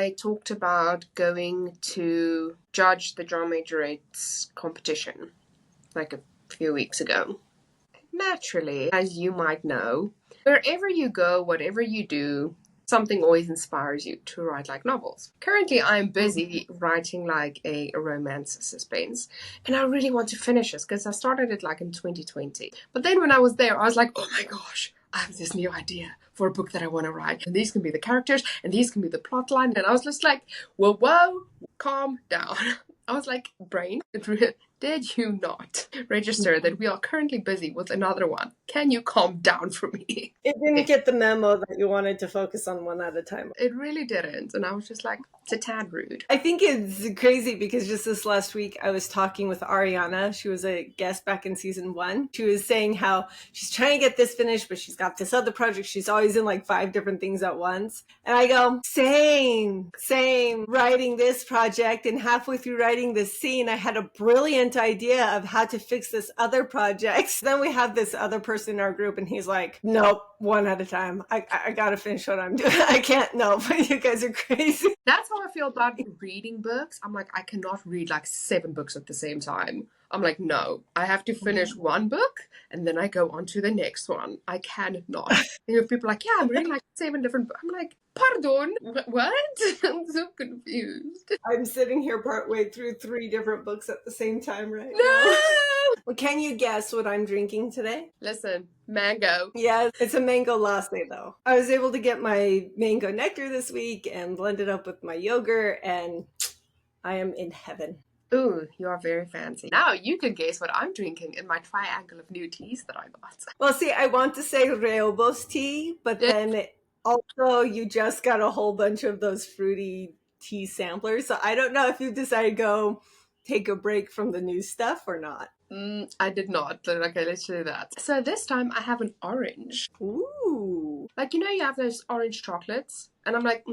I talked about going to judge the drama majorates competition like a few weeks ago. Naturally, as you might know, wherever you go, whatever you do, something always inspires you to write like novels. Currently, I'm busy writing like a romance suspense, and I really want to finish this because I started it like in 2020. But then when I was there, I was like, oh my gosh, I have this new idea for a book that I want to write. And these can be the characters, and these can be the plot line. And I was just like, whoa, calm down. I was like, brain, did you not register that we are currently busy with another one? Can you calm down for me? It didn't get the memo that you wanted to focus on one at a time. It really didn't. And I was just like, it's a tad rude. I think it's crazy because just this last week I was talking with Ariana. She was a guest back in season 1. She was saying how she's trying to get this finished, but she's got this other project. She's always in like 5 different things at once. And I go, same, writing this project. And halfway through writing this scene, I had a brilliant idea of how to fix this other project. Then we have this other person in our group and he's like, nope, one at a time. I gotta finish what I'm doing. I can't, no, but you guys are crazy. That's how I feel about reading books. I'm like, I cannot read like 7 books at the same time. I'm like, no, I have to finish one book and then I go on to the next one. I cannot. And if people are like, yeah, I'm reading like 7 different books. I'm like, pardon? What? I'm so confused. I'm sitting here partway through 3 different books at the same time right No! now. Well, can you guess what I'm drinking today? Listen, mango. Yeah, it's a mango latte though. I was able to get my mango nectar this week and blend it up with my yogurt and I am in heaven. Ooh, you are very fancy. Now you can guess what I'm drinking in my triangle of new teas that I got. Well, see, I want to say Reobos tea, but then also you just got a whole bunch of those fruity tea samplers. So I don't know if you decided to go take a break from the new stuff or not. I did not. Okay, let's do that. So this time I have an orange. Ooh. Like, you know, you have those orange chocolates. And I'm like,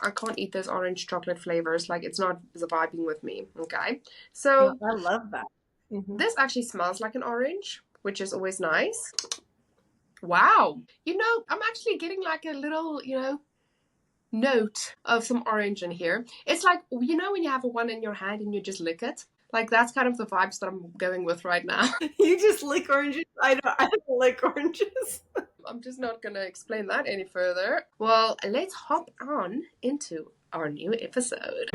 I can't eat those orange chocolate flavors. Like, it's not vibing with me. Okay. So I love that. This actually smells like an orange, which is always nice. Wow. You know, I'm actually getting like a little, note of some orange in here. It's like, you know, when you have one in your hand and you just lick it? Like, that's kind of the vibes that I'm going with right now. You just lick oranges? I don't lick oranges. I'm just not going to explain that any further. Well, let's hop on into our new episode.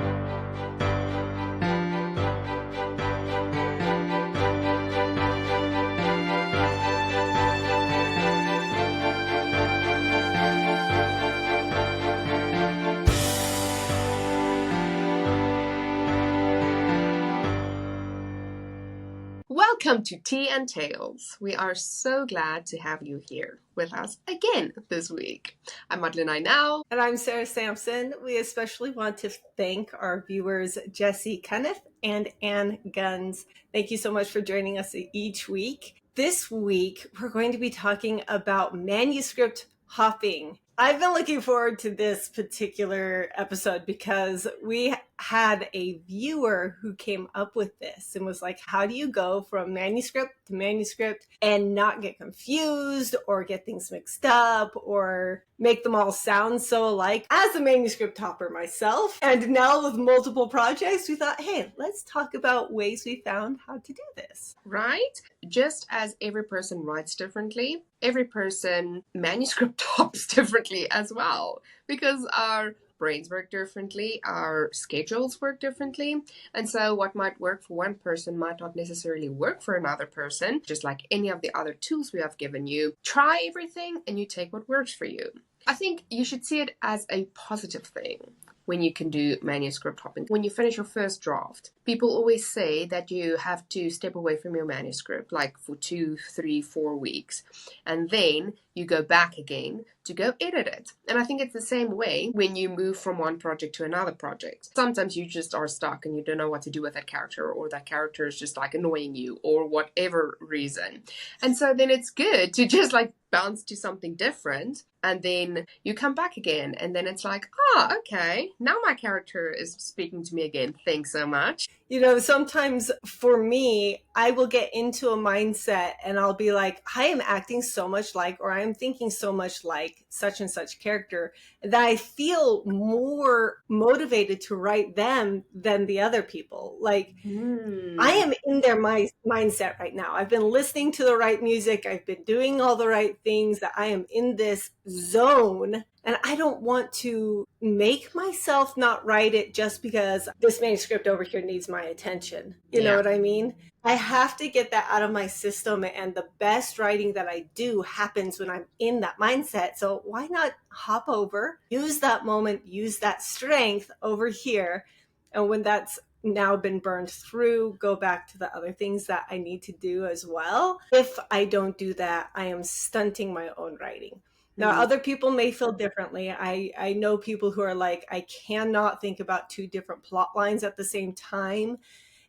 Welcome to Tea and Tales. We are so glad to have you here with us again this week. I'm Madeleine now. And I'm Sarah Sampson. We especially want to thank our viewers Jessie Cunneth and Anne Guns. Thank you so much for joining us each week. This week, we're going to be talking about manuscript hopping. I've been looking forward to this particular episode because we had a viewer who came up with this and was like, how do you go from manuscript to manuscript and not get confused or get things mixed up or make them all sound so alike? As a manuscript hopper myself, and now with multiple projects, we thought, hey, let's talk about ways we found how to do this. Right? Just as every person writes differently, every person manuscript hops differently as well, because our brains work differently, our schedules work differently, and so what might work for one person might not necessarily work for another person. Just like any of the other tools we have given you, try everything and you take what works for you. I think you should see it as a positive thing when you can do manuscript hopping. When you finish your first draft, people always say that you have to step away from your manuscript like for 2, 3, 4 weeks, and then you go back again to go edit it. And I think it's the same way when you move from one project to another project. Sometimes you just are stuck and you don't know what to do with that character, or that character is just like annoying you, or whatever reason. And so then it's good to just like bounce to something different, and then you come back again, and then it's like, okay, now my character is speaking to me again. Thanks so much. You know, sometimes for me, I will get into a mindset and I'll be like, I am acting so much like, or I am thinking so much like like such and such character, that I feel more motivated to write them than the other people. Like, I Hmm. am in their mindset right now. I've been listening to the right music. I've been doing all the right things, that I am in this zone. And I don't want to make myself not write it just because this manuscript over here needs my attention. You know Yeah. what I mean? I have to get that out of my system. And the best writing that I do happens when I'm in that mindset. So why not hop over, use that moment, use that strength over here. And when that's now been burned through, go back to the other things that I need to do as well. If I don't do that, I am stunting my own writing. Now, Hmm. other people may feel differently. I know people who are like, I cannot think about two different plot lines at the same time.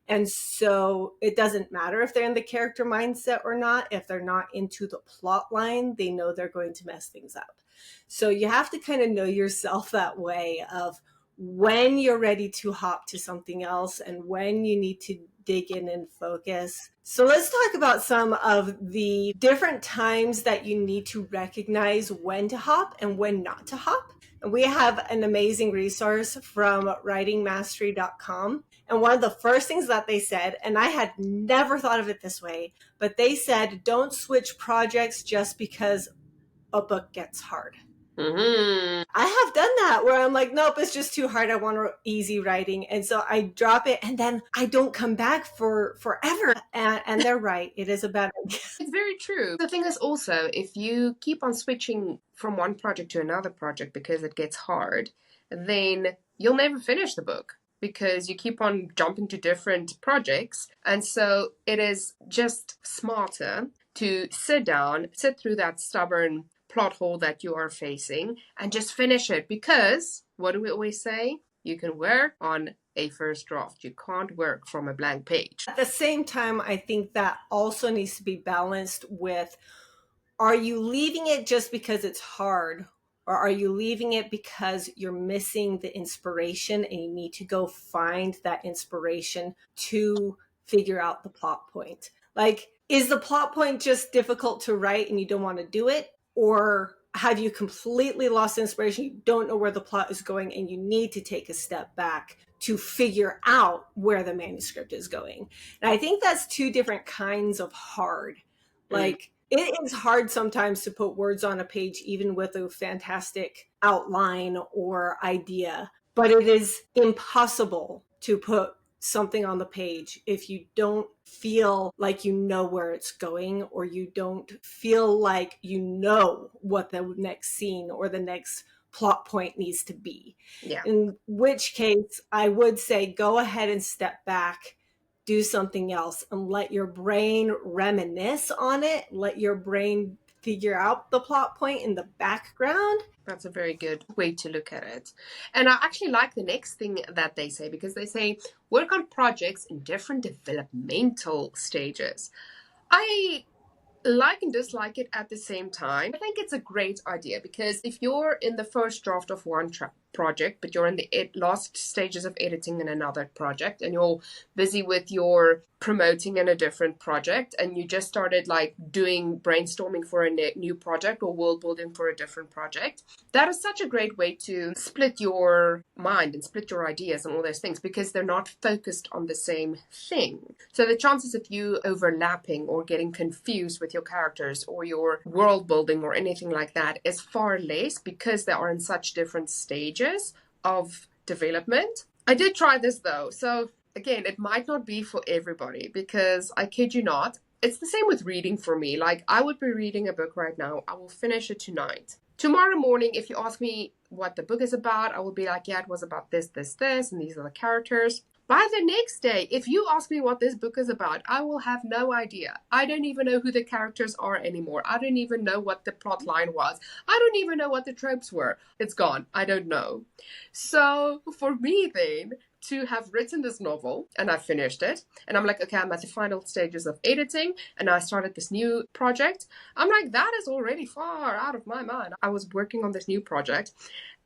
And so it doesn't matter if they're in the character mindset or not. If they're not into the plot line, they know they're going to mess things up. So you have to kind of know yourself that way of when you're ready to hop to something else and when you need to dig in and focus. So let's talk about some of the different times that you need to recognize when to hop and when not to hop. And we have an amazing resource from writingmastery.com. And one of the first things that they said, and I had never thought of it this way, but they said, don't switch projects just because a book gets hard. Hmm. I have done that where I'm like, nope, it's just too hard. I want easy writing. And so I drop it and then I don't come back for forever. And they're right. It is a bad idea. It's very true. The thing is also, if you keep on switching from one project to another project because it gets hard, then you'll never finish the book because you keep on jumping to different projects. And so it is just smarter to sit down, sit through that stubborn plot hole that you are facing and just finish it, because what do we always say? You can work on a first draft. You can't work from a blank page. At the same time, I think that also needs to be balanced with, are you leaving it just because it's hard? Or are you leaving it because you're missing the inspiration and you need to go find that inspiration to figure out the plot point? Like, is the plot point just difficult to write and you don't want to do it? Or have you completely lost inspiration? You don't know where the plot is going and you need to take a step back to figure out where the manuscript is going. And I think that's two different kinds of hard. Mm. Like, it is hard sometimes to put words on a page, even with a fantastic outline or idea, but it is impossible to put something on the page if you don't feel like you know where it's going, or you don't feel like you know what the next scene or the next plot point needs to be. Yeah. In which case, I would say go ahead and step back, do something else, and let your brain reminisce on it. Let your brain figure out the plot point in the background. That's a very good way to look at it. And I actually like the next thing that they say, because they say work on projects in different developmental stages. I like and dislike it at the same time. I think it's a great idea, because if you're in the first draft of one project, but you're in the last stages of editing in another project, and you're busy with your promoting in a different project, and you just started like doing brainstorming for a new project or world building for a different project, that is such a great way to split your mind and split your ideas and all those things, because they're not focused on the same thing. So the chances of you overlapping or getting confused with your characters or your world building or anything like that is far less, because they are in such different stages of development. I did try this though. So again, it might not be for everybody, because I kid you not, it's the same with reading for me. Like, I would be reading a book right now, I will finish it tonight. Tomorrow morning, if you ask me what the book is about, I will be like, yeah, it was about this, this, this, and these are the characters. By the next day, if you ask me what this book is about, I will have no idea. I don't even know who the characters are anymore. I don't even know what the plot line was. I don't even know what the tropes were. It's gone. I don't know. So for me then, to have written this novel, and I finished it, and I'm like, okay, I'm at the final stages of editing, and I started this new project. I'm like, that is already far out of my mind. I was working on this new project,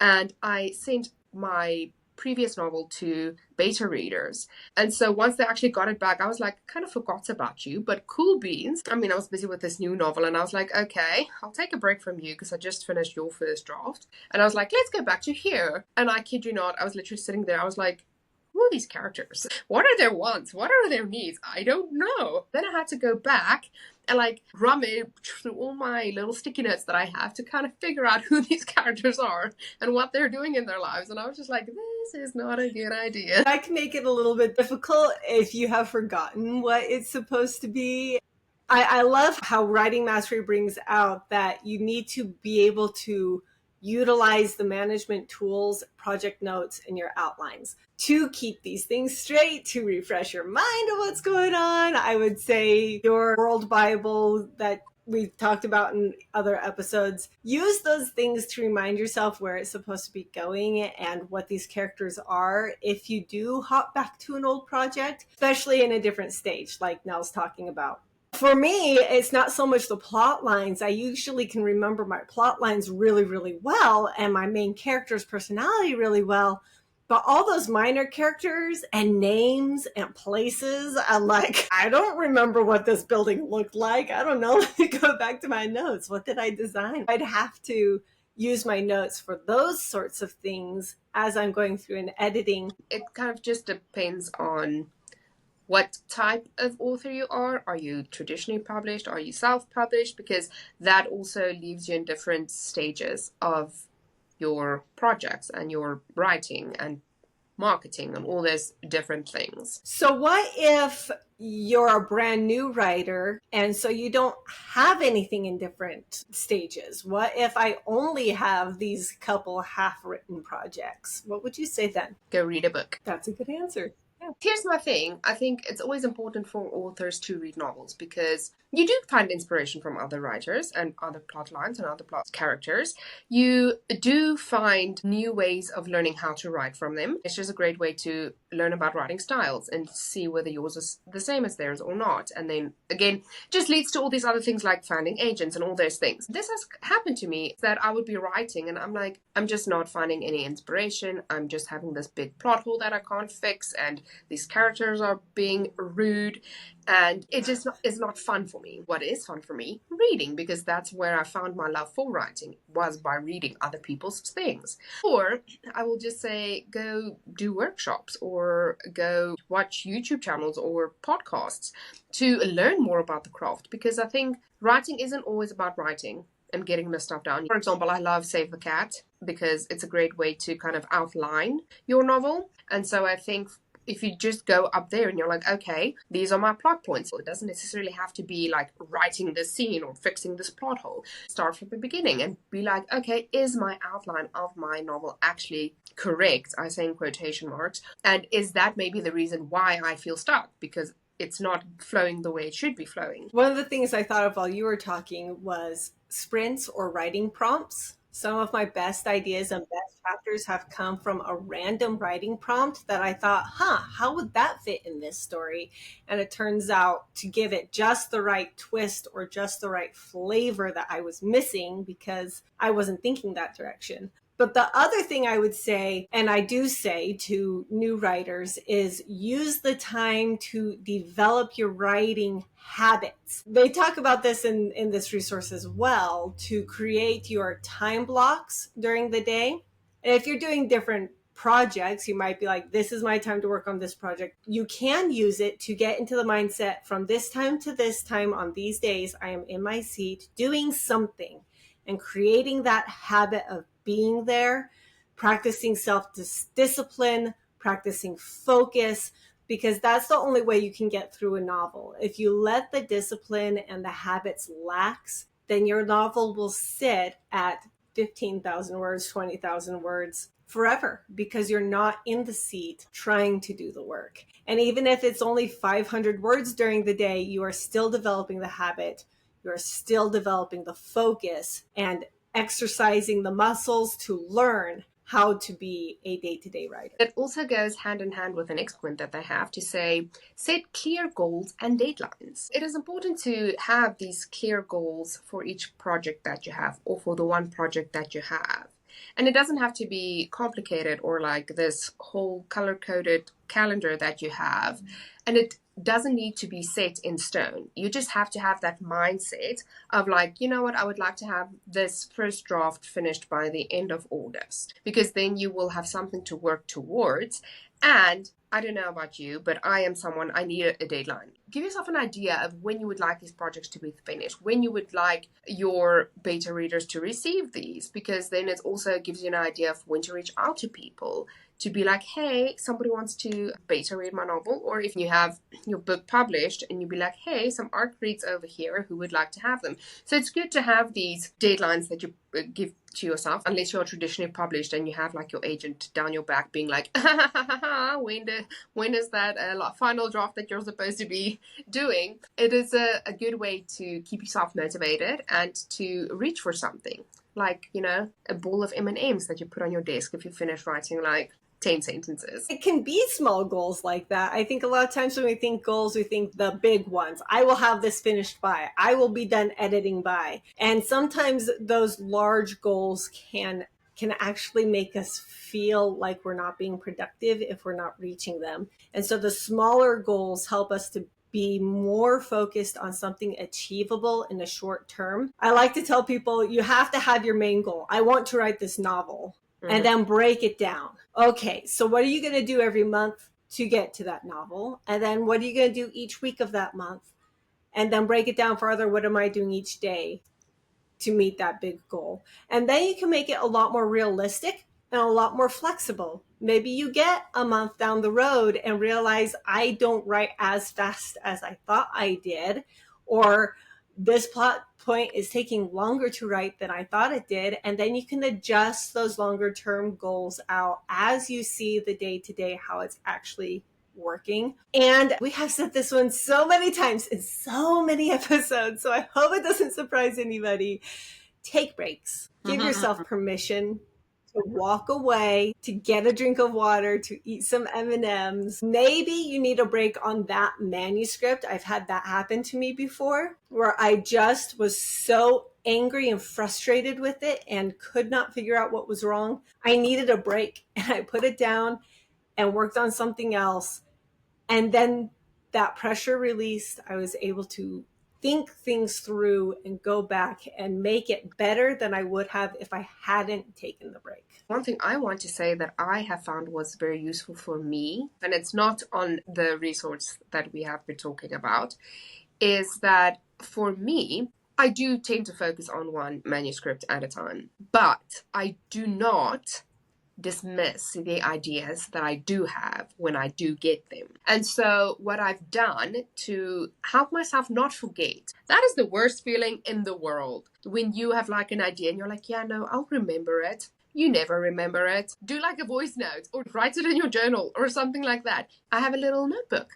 and I sent my previous novel to beta readers. And so once they actually got it back, I was like, kind of forgot about you, but cool beans. I mean, I was busy with this new novel and I was like, okay, I'll take a break from you because I just finished your first draft. And I was like, let's go back to here. And I kid you not, I was literally sitting there. I was like, who are these characters? What are their wants? What are their needs? I don't know. Then I had to go back and like rummage through all my little sticky notes that I have to kind of figure out who these characters are and what they're doing in their lives. And I was just like, this is not a good idea. That can make it a little bit difficult if you have forgotten what it's supposed to be. I love how Writing Mastery brings out that you need to be able to utilize the management tools, project notes, and your outlines to keep these things straight, to refresh your mind of what's going on. I would say your World Bible that we've talked about in other episodes, use those things to remind yourself where it's supposed to be going and what these characters are if you do hop back to an old project, especially in a different stage like Nell's talking about. For me, it's not so much the plot lines. I usually can remember my plot lines really, really well and my main character's personality really well. But all those minor characters and names and places, I'm like, I don't remember what this building looked like. I don't know. Let me go back to my notes. What did I design? I'd have to use my notes for those sorts of things as I'm going through and editing. It kind of just depends on what type of author you are. Are you traditionally published? Are you self-published? Because that also leaves you in different stages of your projects and your writing and marketing and all those different things. So what if you're a brand new writer and so you don't have anything in different stages? What if I only have these couple half-written projects? What would you say then? Go read a book. That's a good answer. Here's my thing. I think it's always important for authors to read novels because you do find inspiration from other writers and other plot lines and other plot characters. You do find new ways of learning how to write from them. It's just a great way to learn about writing styles and see whether yours is the same as theirs or not. And then again, just leads to all these other things like finding agents and all those things. This has happened to me that I would be writing and I'm like, I'm just not finding any inspiration. I'm just having this big plot hole that I can't fix and these characters are being rude and it just is not fun for me. What is fun for me? Reading, because that's where I found my love for writing, was by reading other people's things. Or I will just say go do workshops or go watch YouTube channels or podcasts to learn more about the craft, because I think writing isn't always about writing and getting the stuff down. For example, I love Save the Cat because it's a great way to kind of outline your novel. And so I think if you just go up there and you're like, okay, these are my plot points. It doesn't necessarily have to be like writing this scene or fixing this plot hole. Start from the beginning and be like, okay, is my outline of my novel actually correct? I say in quotation marks. And is that maybe the reason why I feel stuck? Because it's not flowing the way it should be flowing. One of the things I thought of while you were talking was sprints or writing prompts. Some of my best ideas and best chapters have come from a random writing prompt that I thought, how would that fit in this story? And it turns out to give it just the right twist or just the right flavor that I was missing because I wasn't thinking that direction. But the other thing I would say, and I do say to new writers, is use the time to develop your writing habits. They talk about this in this resource as well, to create your time blocks during the day. And if you're doing different projects, you might be like, this is my time to work on this project. You can use it to get into the mindset from this time to this time on these days, I am in my seat doing something and creating that habit of being there, practicing self-discipline, practicing focus, because that's the only way you can get through a novel. If you let the discipline and the habits lax, then your novel will sit at 15,000 words, 20,000 words forever because you're not in the seat trying to do the work. And even if it's only 500 words during the day, you are still developing the habit. You're still developing the focus and exercising the muscles to learn how to be a day-to-day writer. It also goes hand in hand with the next point that they have to say, set clear goals and deadlines. It is important to have these clear goals for each project that you have or for the one project that you have. And it doesn't have to be complicated or like this whole color coded calendar that you have. And it doesn't need to be set in stone. You just have to have that mindset of like, you know what, I would like to have this first draft finished by the end of August, because then you will have something to work towards. And I don't know about you, but I am someone, I need a deadline. Give yourself an idea of when you would like these projects to be finished, when you would like your beta readers to receive these, because then it also gives you an idea of when to reach out to people to be like, hey, somebody wants to beta read my novel. Or if you have your book published and you'd be like, hey, some art reads over here who would like to have them. So it's good to have these deadlines that you give to yourself, unless you're traditionally published and you have like your agent down your back being like, when is that final draft that you're supposed to be doing. It is a good way to keep yourself motivated and to reach for something, like, you know, a bowl of M&Ms that you put on your desk if you finish writing like 10 sentences. It can be small goals like that. I think a lot of times when we think goals, we think the big ones. I will have this finished by. I will be done editing by. And sometimes those large goals can actually make us feel like we're not being productive if we're not reaching them. And so the smaller goals help us to be more focused on something achievable in the short term. I like to tell people you have to have your main goal. I want to write this novel. And then break it down. Okay, so what are you going to do every month to get to that novel? And then what are you going to do each week of that month? And then break it down further. What am I doing each day to meet that big goal? And then you can make it a lot more realistic and a lot more flexible. Maybe you get a month down the road and realize I don't write as fast as I thought I did, or this plot point is taking longer to write than I thought it did. And then you can adjust those longer term goals out as you see the day to day how it's actually working. And we have said this one so many times in so many episodes, so I hope it doesn't surprise anybody. Take breaks. Give yourself permission to walk away, to get a drink of water, to eat some M&Ms. Maybe you need a break on that manuscript. I've had that happen to me before, where I just was so angry and frustrated with it and could not figure out what was wrong. I needed a break, and I put it down and worked on something else. And then that pressure released. I was able to think things through and go back and make it better than I would have if I hadn't taken the break. One thing I want to say that I have found was very useful for me, and it's not on the resource that we have been talking about, is that for me, I do tend to focus on one manuscript at a time, but I do not dismiss the ideas that I do have when I do get them. And so what I've done to help myself not forget, that is the worst feeling in the world. When you have like an idea and you're like, yeah, no, I'll remember it. You never remember it. Do like a voice note or write it in your journal or something like that. I have a little notebook.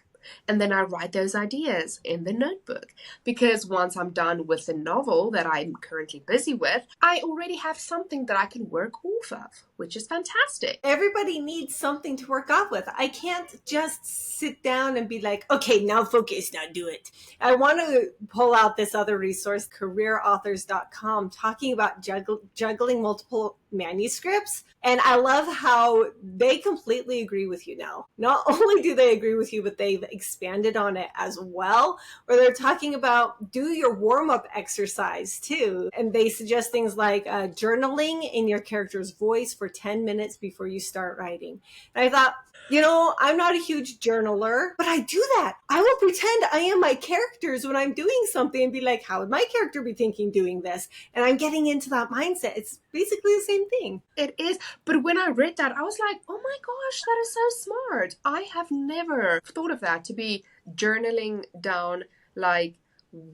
And then I write those ideas in the notebook, because once I'm done with the novel that I'm currently busy with, I already have something that I can work off of, which is fantastic. Everybody needs something to work off with. I can't just sit down and be like, okay, now focus, now do it. I want to pull out this other resource, careerauthors.com, talking about juggling multiple manuscripts. And I love how they completely agree with you now. Not only do they agree with you, but they've expanded on it as well, where they're talking about do your warm-up exercise too. And they suggest things like journaling in your character's voice for 10 minutes before you start writing. And I thought, you know, I'm not a huge journaler, but I do that. I will pretend I am my characters when I'm doing something and be like, how would my character be thinking doing this? And I'm getting into that mindset. It's basically the same thing. It is. But when I read that, I was like, oh my gosh, that is so smart. I have never thought of that, to be journaling down like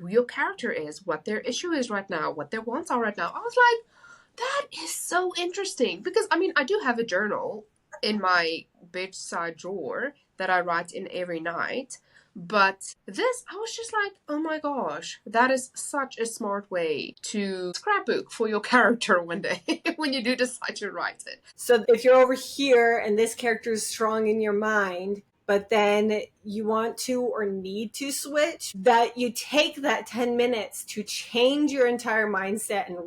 your character is, what their issue is right now, what their wants are right now. I was like, that is so interesting, because I mean, I do have a journal in my bedside drawer that I write in every night. But this, I was just like, oh my gosh, that is such a smart way to scrapbook for your character one day when you do decide to write it. So if you're over here and this character is strong in your mind, but then you want to or need to switch, that you take that 10 minutes to change your entire mindset and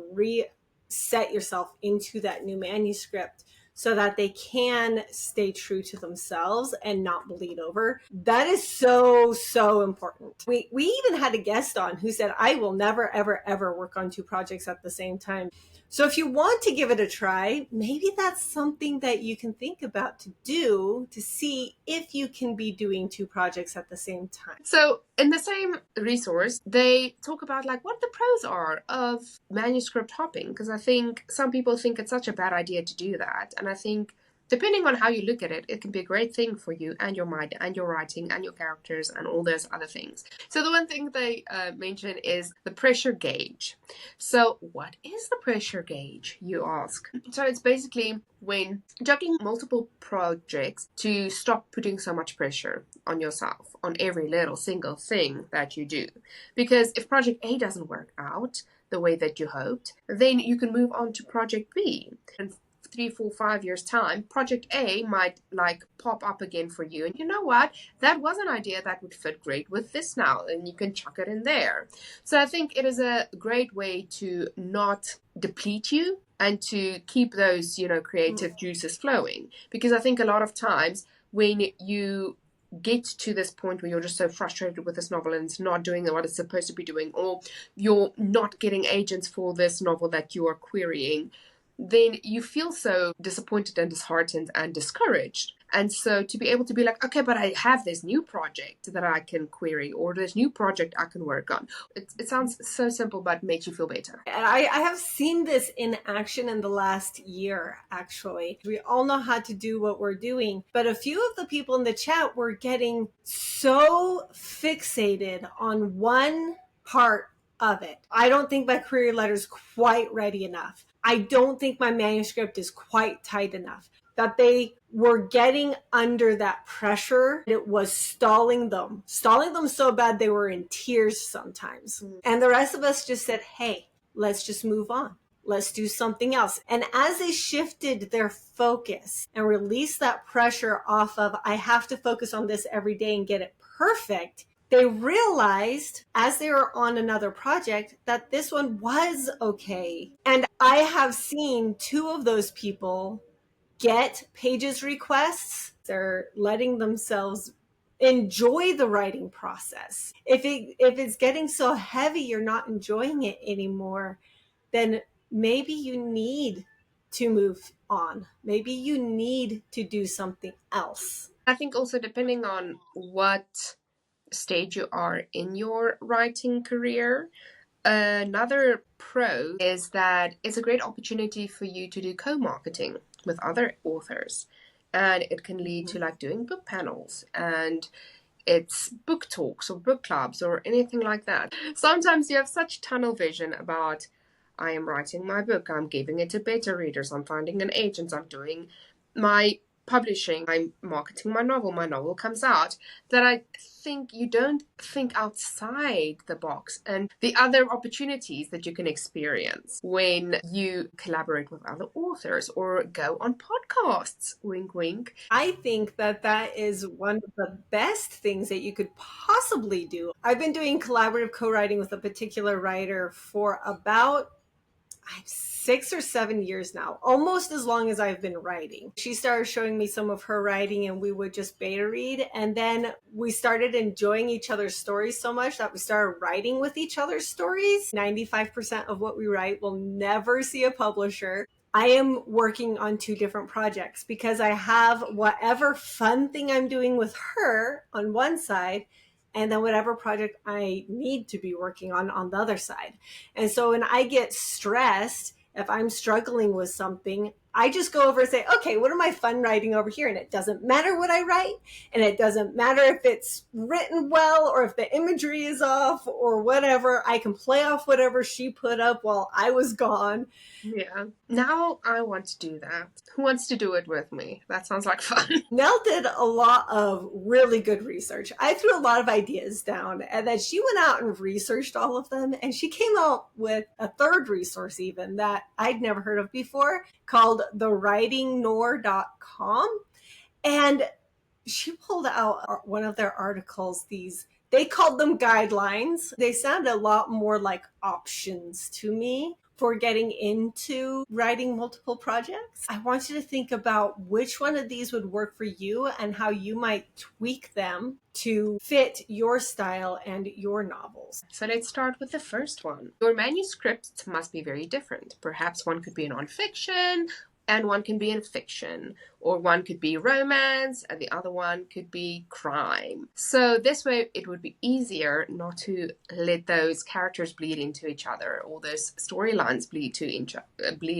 set yourself into that new manuscript so that they can stay true to themselves and not bleed over. That is so, so important. We even had a guest on who said, I will never, ever, ever work on two projects at the same time. So if you want to give it a try, maybe that's something that you can think about to do to see if you can be doing two projects at the same time. So in the same resource, they talk about like what the pros are of manuscript hopping, because I think some people think it's such a bad idea to do that. And I think depending on how you look at it, it can be a great thing for you and your mind and your writing and your characters and all those other things. So the one thing they mention is the pressure gauge. So what is the pressure gauge, you ask? So it's basically when juggling multiple projects to stop putting so much pressure on yourself, on every little single thing that you do. Because if project A doesn't work out the way that you hoped, then you can move on to project B. And 3, 4, 5 years time, project A might like pop up again for you, and you know what, that was an idea that would fit great with this now, and you can chuck it in there. So I think it is a great way to not deplete you and to keep those, creative juices flowing, because I think a lot of times when you get to this point where you're just so frustrated with this novel and it's not doing what it's supposed to be doing, or you're not getting agents for this novel that you are querying, then you feel so disappointed and disheartened and discouraged. And so to be able to be like, okay, but I have this new project that I can query, or this new project I can work on. It sounds so simple, but makes you feel better. And I have seen this in action in the last year, actually. We all know how to do what we're doing, but a few of the people in the chat were getting so fixated on one part of it. I don't think my query letter is quite ready enough. I don't think my manuscript is quite tight enough. That they were getting under that pressure. It was stalling them so bad they were in tears sometimes. And the rest of us just said, hey, let's just move on. Let's do something else. And as they shifted their focus and released that pressure off of, I have to focus on this every day and get it perfect, they realized as they were on another project that this one was okay. And I have seen two of those people get pages requests. They're letting themselves enjoy the writing process. If it's getting so heavy you're not enjoying it anymore, then maybe you need to move on. Maybe you need to do something else. I think also depending on what stage you are in your writing career, another pro is that it's a great opportunity for you to do co-marketing with other authors, and it can lead to like doing book panels, and it's book talks or book clubs or anything like that. Sometimes you have such tunnel vision about, I am writing my book, I'm giving it to beta readers, I'm finding an agent, I'm doing my publishing, I'm marketing my novel comes out, that I think you don't think outside the box and the other opportunities that you can experience when you collaborate with other authors or go on podcasts, wink wink. I think that is one of the best things that you could possibly do. I've been doing collaborative co-writing with a particular writer for about 6 or 7 years now, almost as long as I've been writing. She started showing me some of her writing and we would just beta read. And then we started enjoying each other's stories so much that we started writing with each other's stories. 95% of what we write will never see a publisher. I am working on 2 different projects because I have whatever fun thing I'm doing with her on one side, and then whatever project I need to be working on the other side. And so when I get stressed, if I'm struggling with something, I just go over and say, okay, what am I fun writing over here? And it doesn't matter what I write. And it doesn't matter if it's written well or if the imagery is off or whatever. I can play off whatever she put up while I was gone. Yeah. Now I want to do that. Who wants to do it with me? That sounds like fun. Nell did a lot of really good research. I threw a lot of ideas down, and then she went out and researched all of them, and she came out with a third resource even that I'd never heard of before called thewritingnor.com. And she pulled out one of their articles, they called them guidelines. They sound a lot more like options to me for getting into writing multiple projects. I want you to think about which one of these would work for you and how you might tweak them to fit your style and your novels. So let's start with the first one. Your manuscripts must be very different. Perhaps one could be a nonfiction, and one can be in fiction, or one could be romance and the other one could be crime. So this way it would be easier not to let those characters bleed into each other, or those storylines bleed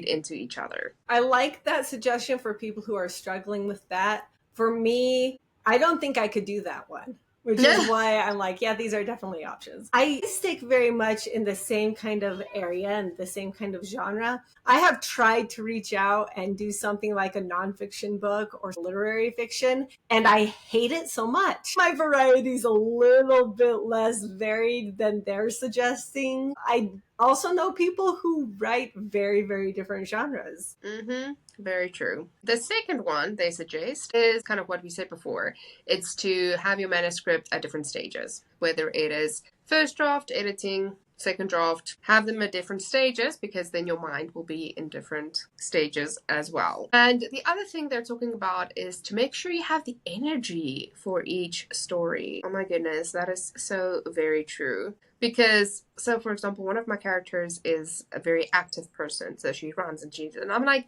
into each other. I like that suggestion for people who are struggling with that. For me, I don't think I could do that one, which is why I'm like, yeah, these are definitely options. I stick very much in the same kind of area and the same kind of genre. I have tried to reach out and do something like a nonfiction book or literary fiction, and I hate it so much. My variety is a little bit less varied than they're suggesting. I also know people who write very, very different genres. Mm-hmm. Very true. The second one they suggest is kind of what we said before. It's to have your manuscript at different stages, whether it is first draft, editing, second draft, have them at different stages, because then your mind will be in different stages as well. And the other thing they're talking about is to make sure you have the energy for each story. Oh my goodness, that is so very true. Because, so for example, one of my characters is a very active person. So she runs and I'm like,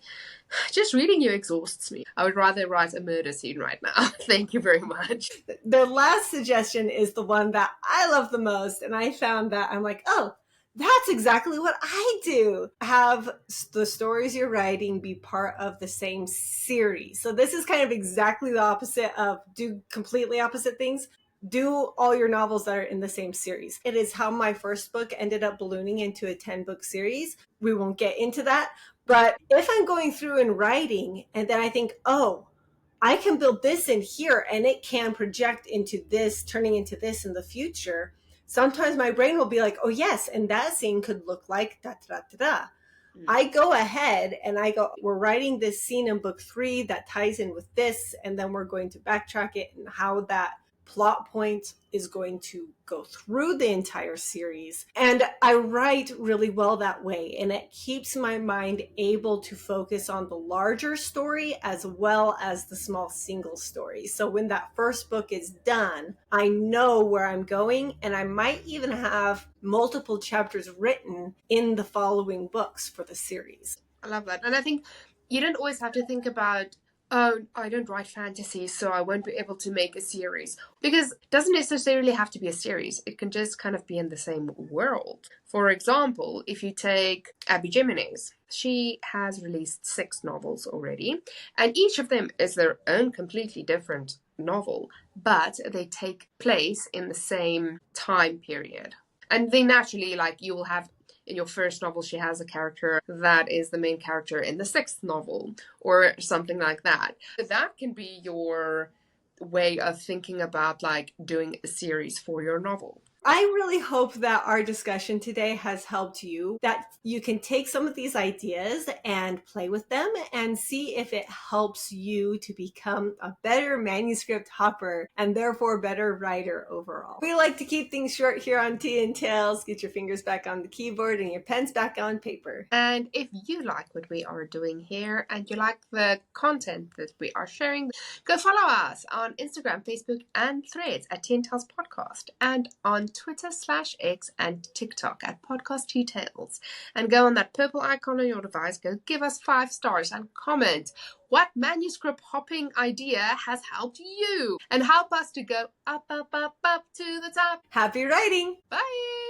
just reading you exhausts me. I would rather write a murder scene right now. Thank you very much. The last suggestion is the one that I love the most. And I found that I'm like, oh, that's exactly what I do. Have the stories you're writing be part of the same series. So this is kind of exactly the opposite of do completely opposite things. Do all your novels that are in the same series. It is how my first book ended up ballooning into a 10-book series. We won't get into that. But if I'm going through and writing and then I think, oh, I can build this in here and it can project into this, turning into this in the future, sometimes my brain will be like, oh yes, and that scene could look like da da da da. I go ahead and I go, we're writing this scene in book 3 that ties in with this, and then we're going to backtrack it and how that plot point is going to go through the entire series. And I write really well that way, and it keeps my mind able to focus on the larger story as well as the small single story. So when that first book is done, I know where I'm going, and I might even have multiple chapters written in the following books for the series. I love that. And I think you don't always have to think about, oh, I don't write fantasy, so I won't be able to make a series. Because it doesn't necessarily have to be a series. It can just kind of be in the same world. For example, if you take Abby Jimenez, she has released 6 novels already, and each of them is their own completely different novel, but they take place in the same time period. And they naturally, like, you will have, in your first novel, she has a character that is the main character in the 6th novel, or something like that. That can be your way of thinking about, like, doing a series for your novel. I really hope that our discussion today has helped you, that you can take some of these ideas and play with them and see if it helps you to become a better manuscript hopper and therefore a better writer overall. We like to keep things short here on Tea and Tales. Get your fingers back on the keyboard and your pens back on paper. And if you like what we are doing here and you like the content that we are sharing, go follow us on Instagram, Facebook, and Threads at Tea and Tales Podcast, and on Twitter/X and TikTok at Podcast Tea Tales. And go on that purple icon on your device, go give us 5 stars and comment what manuscript hopping idea has helped you, and help us to go up, up, up, up to the top. Happy writing! Bye!